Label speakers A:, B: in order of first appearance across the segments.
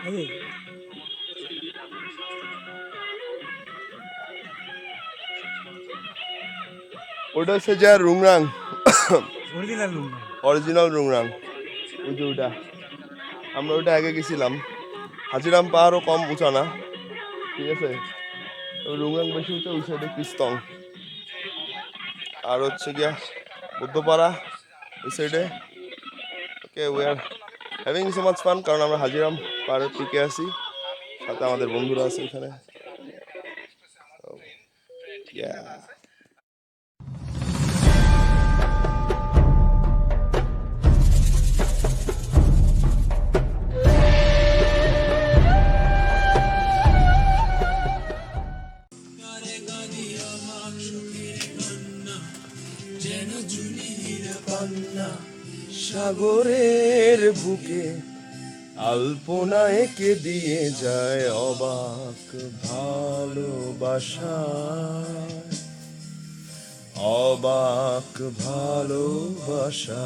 A: ওটা হচ্ছে যে রুংরাং, অরিজিনাল রুংরাং। ওই যে ওটা আমরা ওটা আগে গেছিলাম। হাজিরাম পাহাড়ও কম উঁচা না, ঠিক আছে। রুংরাং বেশি উঁচা, ওই সাইডে কিস্তং আর হচ্ছে গিয়া বুদ্ধপাড়া ওই সাইডে। Okay, we are having so much fun, কারণ আমরা হাজিরাম পাহাড়ের পিকে আছি, সাথে আমাদের বন্ধুরা আছে এখানে। সাগরের বুকে আলপনা এঁকে দিয়ে যায় অবাক ভালোবাসা, অবাক ভালোবাসা।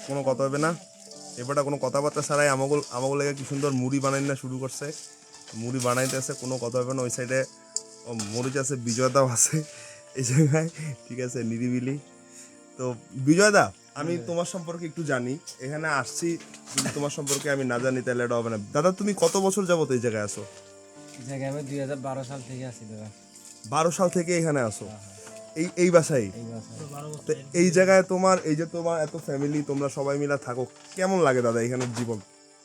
A: কোনো কথা হবে না এবারটা, কোনো কথাবার্তা ছাড়াই আমাগুলো কি সুন্দর মুড়ি বানাই না শুরু করছে। মুড়ি বানাইতেছে, কোনো কথা হবে না। ওই সাইডে মরিচ আছে, বিজয়দাও আছে এই জায়গায়, ঠিক আছে, নিরিবিলি। তো বিজয়দা, আমি তোমার সম্পর্কে একটু জানি, এখানে আসছি, যদি তোমার সম্পর্কে আমি না জানি তাহলে এটা হবে না। দাদা, তুমি কত বছর যাবত এই জায়গায় আসো?
B: এই জায়গায় আমি 2012 সাল থেকে আছি দাদা।
A: 12 সাল থেকে এখানে আসো এই বাসায়? তো এই জায়গায় তোমার এই যে তোমার এত ফ্যামিলি, তোমরা সবাই মিলে থাকো, কেমন লাগে দাদা এখানের জীবন?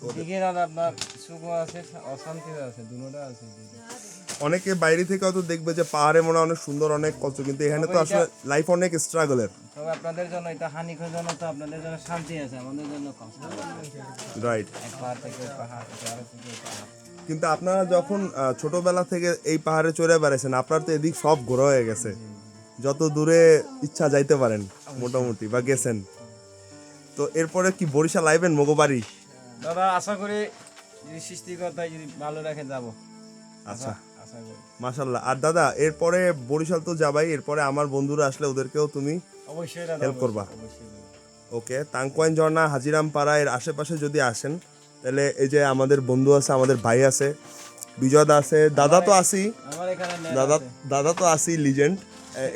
B: এদিকে দাদা আপনার সুখ আছে, অশান্তি আছে, দুটোটা আছে।
A: অনেকে বাইরে থেকে হয়তো দেখবে যে পাহাড়ে মনে অনেক সুন্দর, অনেক কষ্ট, কিন্তু এখানে তো আসলে লাইফ অনেক স্ট্রাগলের।
B: তবে আপনাদের জন্য এটা হানিকর জন্য, তো আপনাদের জন্য শান্তি আছে, আমাদের জন্য কষ্ট।
A: রাইট।
B: এক পাহাড় থেকে পাহাড়, পাহাড় থেকে পাহাড়।
A: কিন্তু আপনারা যখন ছোটবেলা থেকে এই পাহাড়ে চড়ে বেড়াইছেন, আপনার তো এদিক সব ঘোরা হয়ে গেছে, যত দূরে ইচ্ছা যাইতে পারেন মোটামুটি, বা গেছেন। তো এরপরে কি বরিশাল আইবেন মগবাড়ি?
B: দাদা আশা করি যদি সৃষ্টিকর্তায় যদি ভালো রাখে যাব।
A: আচ্ছা,
B: আশা করি।
A: মাশাআল্লাহ। আর দাদা, এরপরে বরিশাল তো যাবাই, এরপরে আমার বন্ধুরা আসলে ওদেরকেও তুমি
B: অবশ্যই দাদা
A: হেল্প করবা।
B: অবশ্যই।
A: ওকে, তাংকোয়াইন ঝর্ণা, হাজিরাম পাড়া এর আশেপাশে যদি আসেন, তাহলে এই যে আমাদের বন্ধু আছে, আমাদের ভাই আছে, বিজয়দা আছে, দাদা তো আসি,
B: আমার এখানে
A: দাদা তো আসি, লিজেন্ড,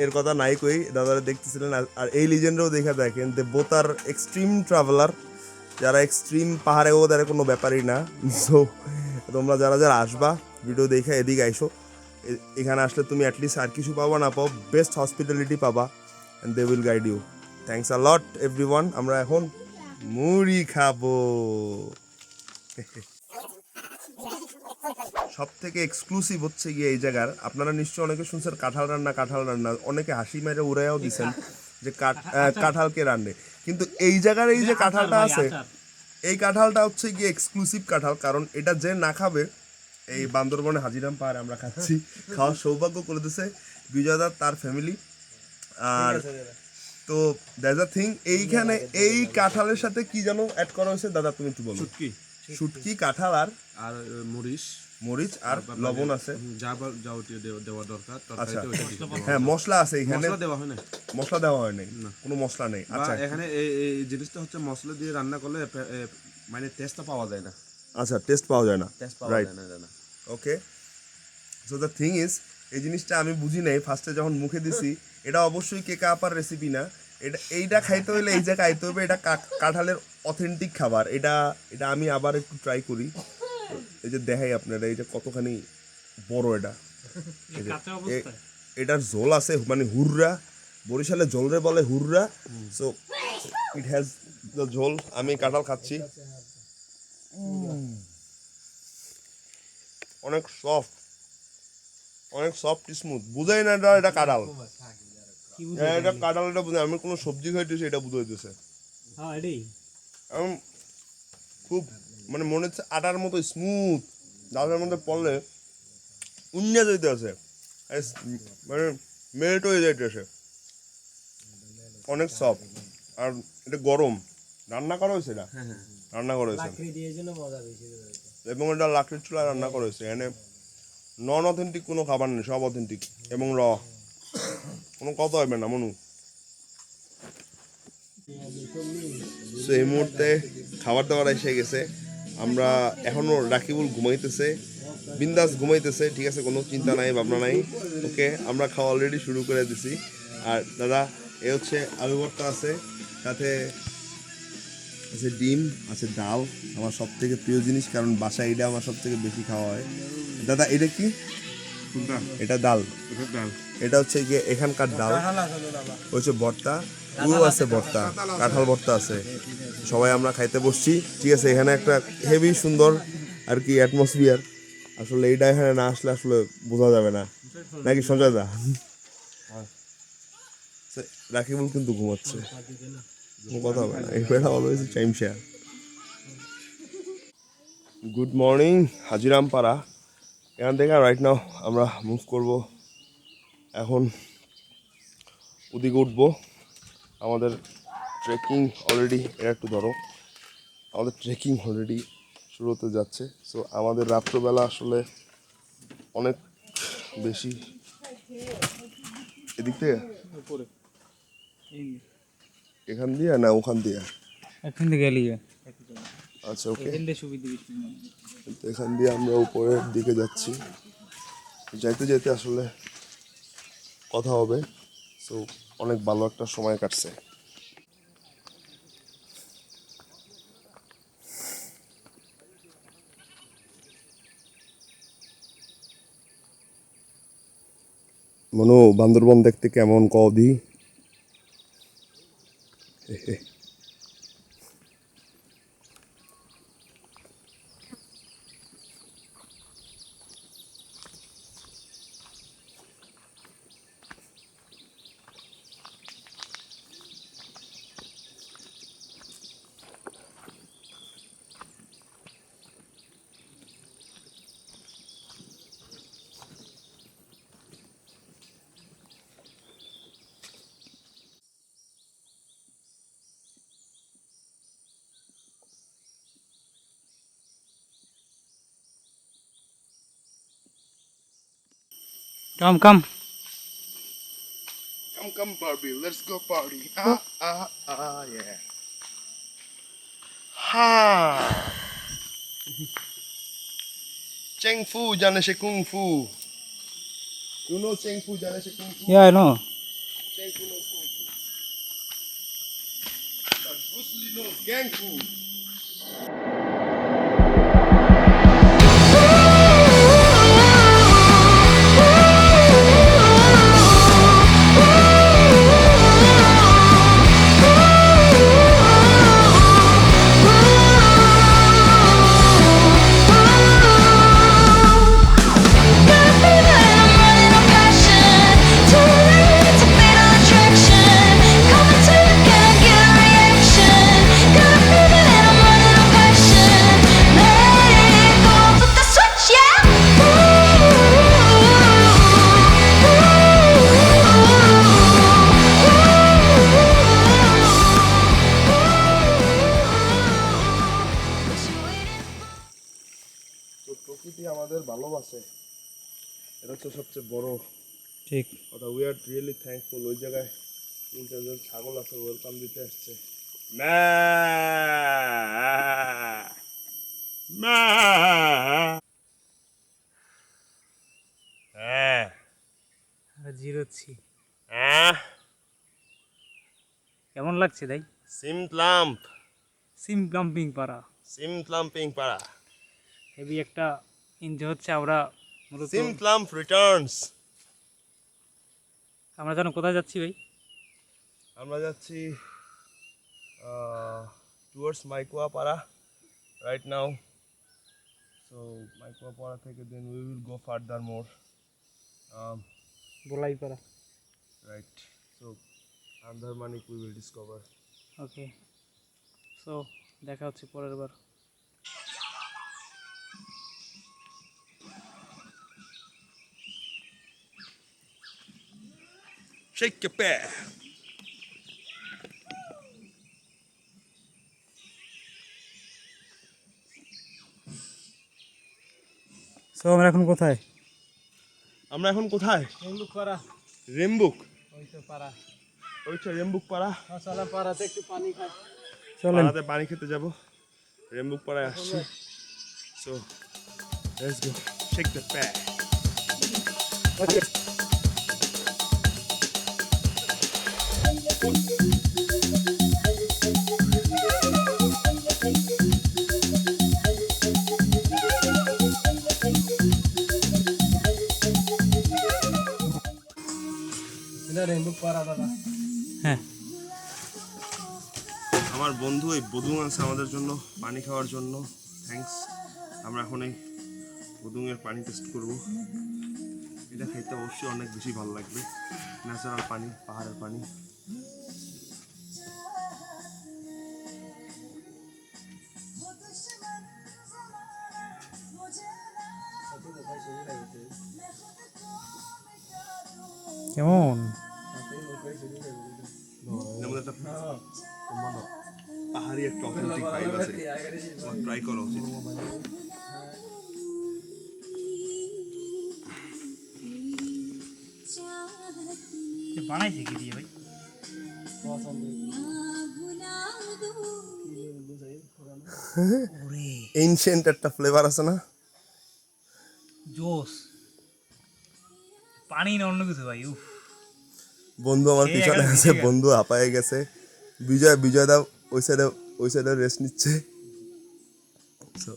A: এর কথা নাই কই, দাদারা দেখতেছিলেন। আর এই লিজেন্ডও দেখে দেখেন, they both are extreme traveller, যারা এক্সট্রিম পাহাড়ে ওদের কোনো ব্যাপারই না। সো তোমরা যারা যারা আসবা, ভিডিও দেখে এদিকে আইসো, এখানে আসলে তুমি অ্যাটলিস্ট আর কিছু পাবা না পাও, বেস্ট হসপিটালিটি পাবা, and they will guide you. Thanks a lot everyone. আমরা এখন মুড়ি খাবো। সব থেকে এক্সক্লুসিভ হচ্ছে গিয়ে এই জায়গার, আপনারা নিশ্চয়ই অনেকে শুনছেন কাঁঠাল রান্না, অনেকে হাসি মেরে উড়াইয়াও দিচ্ছেন যে কাঁঠালকে রান্নে, কিন্তু এই জায়গার এই যে কাঁঠালটা আছে, এই কাঁঠালটা হচ্ছে গিয়ে এক্সক্লুসিভ কাঁঠাল, কারণ এটা যে না খাবে, এই বান্দরবনে হাজিরাম পাহাড়ে আমরা খাচ্ছি, খাওয়ার সৌভাগ্য করে দিছে বিজয়দা, তার ফ্যামিলি। আর তো দ্যাটস আ থিং, এইখানে এই কাঁঠালের সাথে কি যেন অ্যাড করা হয়েছে দাদা, তুমি একটু বলো। শুটকি, কাঁঠাল আর মরিচ আর লবণ আছে,
C: দেওয়া দরকার।
A: আচ্ছা, হ্যাঁ, মশলা আছে এখানে, মশলা দেওয়া হয় নাই, কোনো মশলা নেই। আচ্ছা,
C: এখানে এই জিনিসটা হচ্ছে মশলা দিয়ে রান্না করলে মানে টেস্টটা পাওয়া যায় না।
A: আচ্ছা, টেস্ট পাওয়া যায় না, রাইট।
C: না।
A: ওকে, সো দ্য থিং ইজ, এই জিনিসটা আমি বুঝি নাই ফার্স্টে যখন মুখে দিছি, এটা অবশ্যই কেকা আপার রেসিপি না, এইটা খাইতে হইলে এই জায়গায় খাইতে হবে, এটা কাঁঠালের অথেন্টিক খাবার। এটা আমি আবার একটু ট্রাই করি। এই যে দেখাই আপনারা, এই যে কতখানি বড় এটা, এটার ঝোল আছে, মানে হুররা, বরিশালে ঝোলরে বলে হুররা, সো ইট হ্যাজ দ্য ঝোল। আমি কাঁঠাল খাচ্ছি, অনেক সফট, অনেক সফট স্মুথ, বুঝাই না এটা কাঁঠাল, এটা কাঁঠাল, এটা বুঝাই, আমি কোনো সবজি খাইতেছি এটা বুঝাইতেছে, খুব মানে মনে হচ্ছে আটার মতো স্মুথ, দাঁতের মধ্যে পড়লে উন্না যেতে আছে, মানে মেল্ট হয়ে যাইতেছে, অনেক সফট। আর এটা গরম, রান্না করা হয়েছে, এটা রান্না করা হয়েছে, এবং এটা লাকড়ির চুলায় রান্না করেছে এখানে নন অথেন্টিক কোনো খাবার নেই, সব অথেন্টিক এবং কোনো কথা হবে না মনু। সো এই মুহূর্তে খাবার দাবার এসে গেছে, আমরা এখনও রাকিবুল ঘুমাইতেছে, বিন্দাস ঘুমাইতেছে, ঠিক আছে, কোনো চিন্তা নাই ভাবনা নাই। ওকে, আমরা খাওয়া অলরেডি শুরু করে দিছি। আর দাদা এ হচ্ছে আলু ভর্তা আছে, সাথে আছে ডিম, আছে ডাল, আমার সব থেকে প্রিয় জিনিস, কারণ বাসায় এটা আমার সব থেকে বেশি খাওয়া হয়। দাদা এটা কি?
C: কোনটা?
A: এটা ডাল,
C: এটা ডাল।
A: এটা হচ্ছে গিয়ে এখানকার ডাল, হচ্ছে ভর্তা, পুরো আছে ভর্তা, কাঁঠাল ভর্তা আছে। সবাই আমরা খাইতে বসছি, ঠিক আছে। এখানে একটা হেভি সুন্দর আর কি অ্যাটমসফিয়ার, আসলে এইটা এখানে না আসলে আসলে বোঝা যাবে না, নাকি সঞ্জয় দা? রাকিবুল কিন্তু ঘুমাচ্ছে, কোনো কথা হবে না, এই বেড়া always time share. Good morning Hajirampara, এখান থেকে রাইট নাও আমরা মুভ করব, এখন ওদিকে উঠবো। আমাদের ট্রেকিং অলরেডি, এটা একটু ধরো, আমাদের ট্রেকিং অলরেডি শুরু হতে যাচ্ছে। সো আমাদের রাত্রবেলা আসলে অনেক বেশি, এদিক থেকে এখান দিয়ে না ওখান দিয়ে,
B: এখন থেকে গেলি
A: আচ্ছা ওকে,
B: সুবিধা
A: এখান দিয়ে আমরা উপরের দিকে যাচ্ছি, যাইতে যেতে আসলে কথা হবে। সো অনেক ভালো একটা সময় কাটছে। মনো, বান্দরবন দেখতে কেমন কদি?
B: Come, come.
A: Come Barbie, let's go party. Yeah. Ha. Cheng Fu জানে সে কুং ফু। You know Cheng Fu জানে সে কুং ফু?
B: Yeah, I know.
A: Cheng Fu knows kung fu. But Bruce Lee knows gang fu. তো প্রকৃতি আমাদের ভালোবাসে, এটা হচ্ছে সবচেয়ে বড়
B: ঠিক।
A: কথা। We are really thankful. ওই জায়গায় 3-4 জন ছাগল আছে, ওয়েলকাম দিতে আসছে। ম্যা ম্যা। হ্যাঁ
B: জিরোচ্ছি।
A: হ্যাঁ,
B: কেমন লাগছে তাই?
A: সিমপ্লাম্প
B: সিম ক্লাম্পিং পাড়া
A: সিমপ্লাম্পিং পাড়া,
B: হেভি একটা এনজয় হচ্ছে। আমরা মূলত
A: সিমপ্লাম্প রিটার্নস।
B: আমরা জানো কোথায় যাচ্ছি ভাই?
A: আমরা যাচ্ছি টুয়ার্ডস মাইকুয়া পাড়া রাইট নাও। সো মাইকুয়া পাড়া থেকে then we will go farther more,
B: Bolai পাড়া।
A: right? So Andharmanik we will discover.
B: Okay, so দেখা হচ্ছে পরের বার।
A: Shake your bear.
D: তো আমরা এখন কোথায়?
A: আমরা এখন কোথায়?
B: রেমবুক পাড়া,
A: রেমবুক।
B: ওই তো পাড়া।
A: ওই তো রেমবুক পাড়া।
B: চলো পাড়াতে একটু পানি খাই।
D: চলেন।
A: পাড়াতে পানি খেতে যাব। রেমবুক পাড়ায় আসছি। So let's go shake the pack.
B: এটা রেমবুক পাড়া দাদা।
D: হ্যাঁ,
A: আমার বন্ধু এই বদুং আছে আমাদের জন্য পানি খাওয়ার জন্য। থ্যাঙ্কস। আমরা এখন এই বদুংয়ের পানি টেস্ট করব। এটা খাইতে অবশ্যই অনেক বেশি ভালো লাগবে। ন্যাচারাল পানি, পাহাড়ের পানি।
D: কেমন?
A: এর মধ্যে একটা পাহাড়ি একটা অথেন্টিক ভাইব আছে। ট্রাই করা উচিত।
D: বানাইছে কি দিয়ে ভাই?
A: এনশিয়েন্ট একটা ফ্লেভার আছে না?
D: জোস পানি না অন্য কিছু ভাই। উফ,
A: বন্ধু আমার
D: এই
A: পিছনে
D: এখানে
A: আছে,
D: ভিজে
A: বন্ধু হাঁপায়ে গেছে। বিজয় দা ওই সাইডে রেস্ট নিচ্ছে। So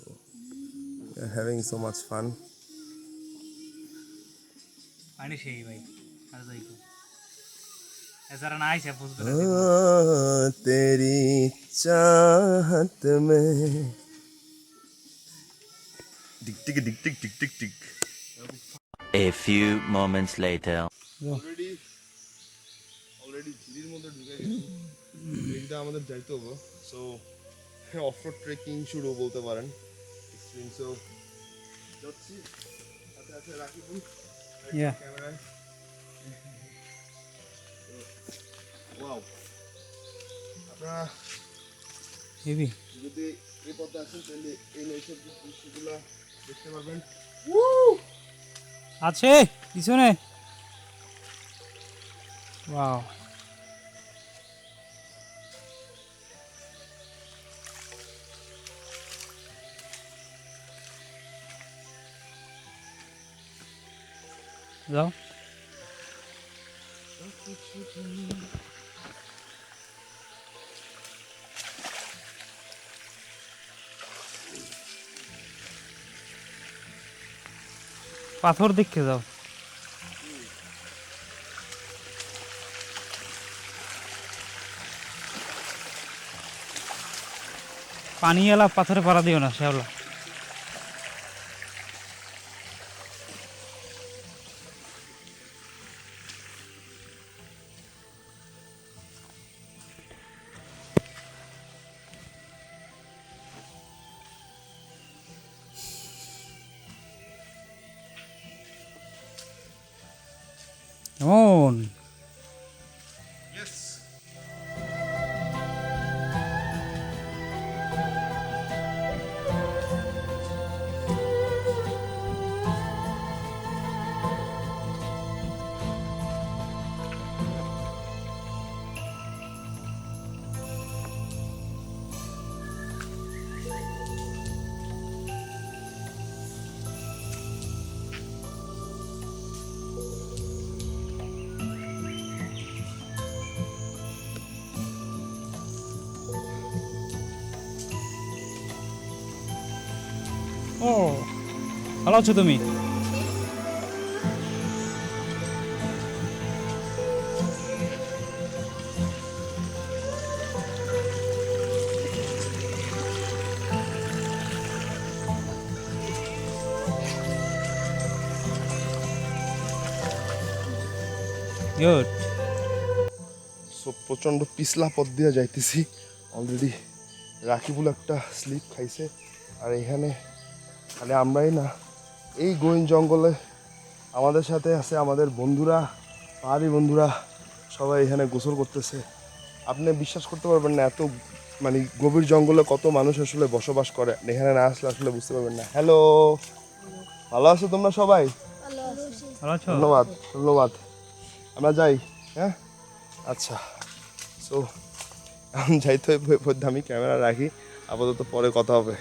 A: having so much fun.
D: পানি সেই ভাই। আর যাই কো এছাড়া না আইসে বুঝবে না।
A: तेरी चाहत में टिक टिक टिक टिक टिक टिक टिक।
E: A few moments later.
A: Already ঝিরির মধ্যে ঢুকে গেছি। এইটা আমাদের যাইতে হবে। সো অফরোড ট্রেকিং শুরু বলতে পারেন। এক্সট্রিম। সো যাচ্ছি, সাথে আছে রাকিবুল
D: Yeah.
A: ক্যামেরায়। ওয়াও, আপনারা
D: হেভি
A: যদি এই পথে আসেন তাহলে এই নৈসর্গিক দৃশ্যগুলো দেখতে পারবেন।
D: আছে পিছনে। ওয়াও, যাও। পাথর দেখতে যাও। পানি এলা পাথরে পাড়া দিও না শ্যাওলা। কেমন? ও, ভালো আছো তুমি? গুড।
A: সো প্রচণ্ড পিছলা পথ দিয়ে যাইতেছি। অলরেডি রাকিবুল একটা স্লিপ খাইছে। আর এখানে খালি আমরাই না, এই গোয়েন জঙ্গলে আমাদের সাথে আছে আমাদের বন্ধুরা, পাহাড়ি বন্ধুরা, সবাই এখানে গোসল করতেছে। আপনি বিশ্বাস করতে পারবেন না, এত মানে গভীর জঙ্গলে কত মানুষ আসলে বসবাস করে। এখানে না আসলে আসলে বুঝতে পারবেন না। হ্যালো ভালো আছো তোমরা সবাই?
D: ভালো আছো?
A: ধন্যবাদ ধন্যবাদ। আমরা যাই, হ্যাঁ আচ্ছা। সো এখন যাইতে হবে, আমি ক্যামেরা রাখি, আপাতত পরে কথা হবে।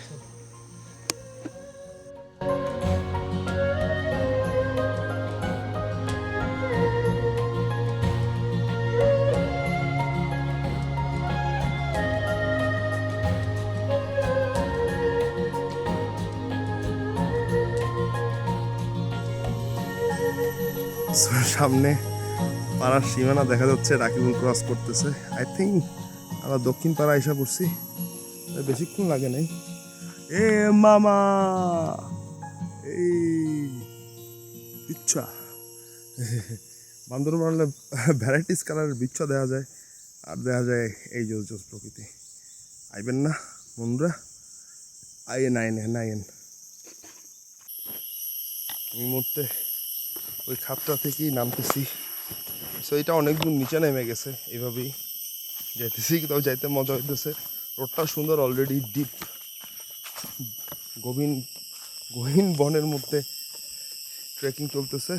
A: So, সামনে পাড়ার সীমানা দেখা যাচ্ছে, রাকিবুল ক্রস করতেছে। আই থিঙ্ক আমরা দক্ষিণ পাড়া এসে পড়ছি, বেশিক্ষণ লাগে নাই। এ মামা, এই বিচ্ছা বান্দর মারলে ভ্যারাইটিস কালারের বিচ্ছা দেখা যায়, আর দেখা যায় এই জোস জোস প্রকৃতি। আইবেন না বন্ধুরা, আইন আইন আইন। এই মুহূর্তে ওই খাতটা থেকেই নামতেছি। সো এটা অনেক দূর নিচে নেমে গেছে, এইভাবেই যাইতেছি, তাও যাইতে মজা হইতেছে। রোডটা সুন্দর, অলরেডি ডিপ গহীন বনের মধ্যে ট্রেকিং চলতেছে।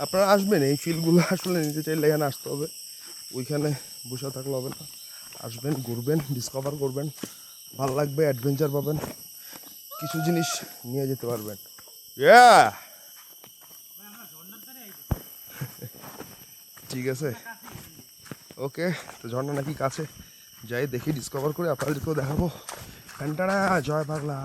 A: আপনারা আসবেন, এই ফিল্ডগুলো আসলে নিতে চাইলে এখানে আসতে হবে, ওইখানে বসে থাকলে হবে না। আসবেন, ঘুরবেন, ডিসকভার করবেন, ভালো লাগবে, অ্যাডভেঞ্চার পাবেন, কিছু জিনিস নিয়ে যেতে পারবেন। ঠিক আছে, ওকে। তো ঝর্ণা নাকি কাছে, যাই দেখি, ডিসকভার করে আপনাদেরকেও দেখাবো। ঘন্টানা জয় বাংলা।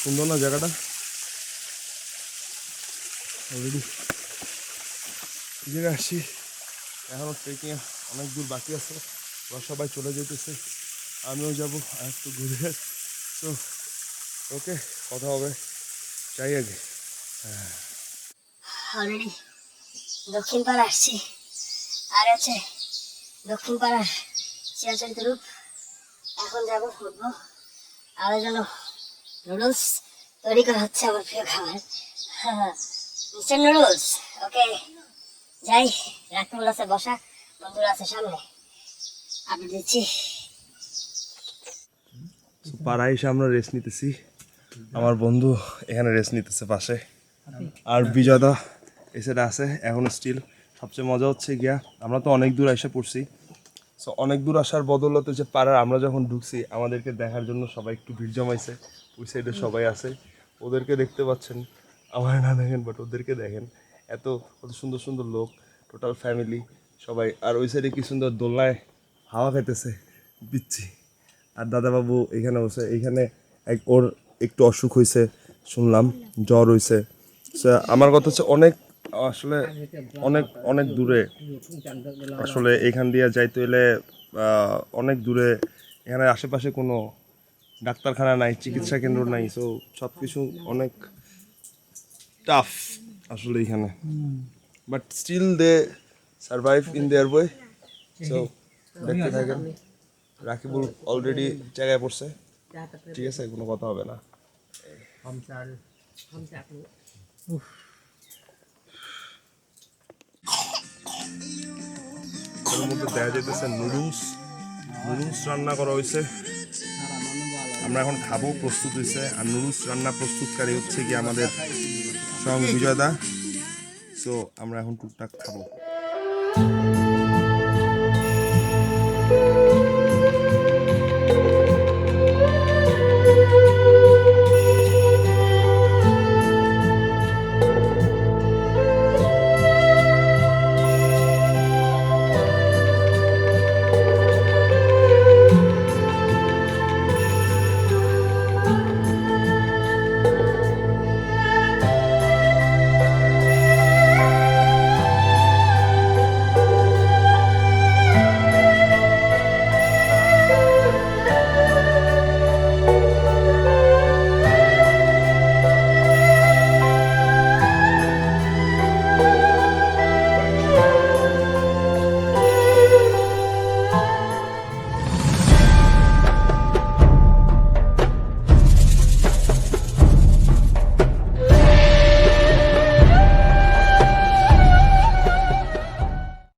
A: সুন্দর না জায়গাটা? অলরেডি এই জায়গায় আসছি, এখনও ট্রেকিং অনেক দূর বাকি আছে। ওরা সবাই চলে যেতেছে, আমিও যাবো আর একটু ঘুরে। তো ওকে, কথা হবে, যাই আগে।
F: অলরেডি দক্ষিণ পাড়া আসছি, আর আছে দক্ষিণ পাড়ার চিরাচরিত রূপ। এখন যাবো, উঠবো, আর যেন নুডলস তৈরি করা হচ্ছে, আমার প্রিয় খাবার, মিস্টার নুডলস। ওকে, যাই। রাকিবুল আছে বসা, বন্ধুরা আছে সামনে, আপনি দিচ্ছি।
A: পাড়ায় এসে আমরা রেস্ট নিতেছি, আমার বন্ধু এখানে রেস্ট নিতেছে পাশে, আর বিজয়দা এই সাইডে আছে এখন স্টিল। সবচেয়ে মজা হচ্ছে গিয়া, আমরা তো অনেক দূর এসে পড়ছি। সো অনেক দূর আসার বদৌলতে যে পাড়ার আমরা যখন ঢুকছি, আমাদেরকে দেখার জন্য সবাই একটু ভিড় জমাইছে। ওই সাইডে সবাই আছে, ওদেরকে দেখতে পাচ্ছেন, আমার না দেখেন বাট ওদেরকে দেখেন। কত সুন্দর সুন্দর লোক, টোটাল ফ্যামিলি সবাই। আর ওই সাইডে কি সুন্দর দোলনায় হাওয়া খাইতেছে, বিচ্ছি। আর দাদাবাবু এখানে বসে, এইখানে ওর একটু অসুখ হয়েছে শুনলাম, জ্বর হয়েছে। আমার কথা হচ্ছে আসলে অনেক দূরে, আসলে এখান দিয়ে যাইতে হলে অনেক দূরে। এখানে আশেপাশে কোনো ডাক্তারখানা নাই, চিকিৎসা কেন্দ্র নাই। সো সব কিছু অনেক টাফ আসলে এখানে, but still they survive in their way. So দেখতে থাকেন। রাকিবুল অলরেডি জায়গায় পড়ছে, ঠিক আছে, কোনো কথা হবে না। এর মধ্যে দেখা যেতেছে নুডলস রান্না করা হয়েছে, আমরা এখন খাবো, প্রস্তুত হয়েছে। আর নুডলস রান্না প্রস্তুতকারী হচ্ছে কি আমাদের স্বয়ং বিজয়দা। সো আমরা এখন টুকটাক খাবো।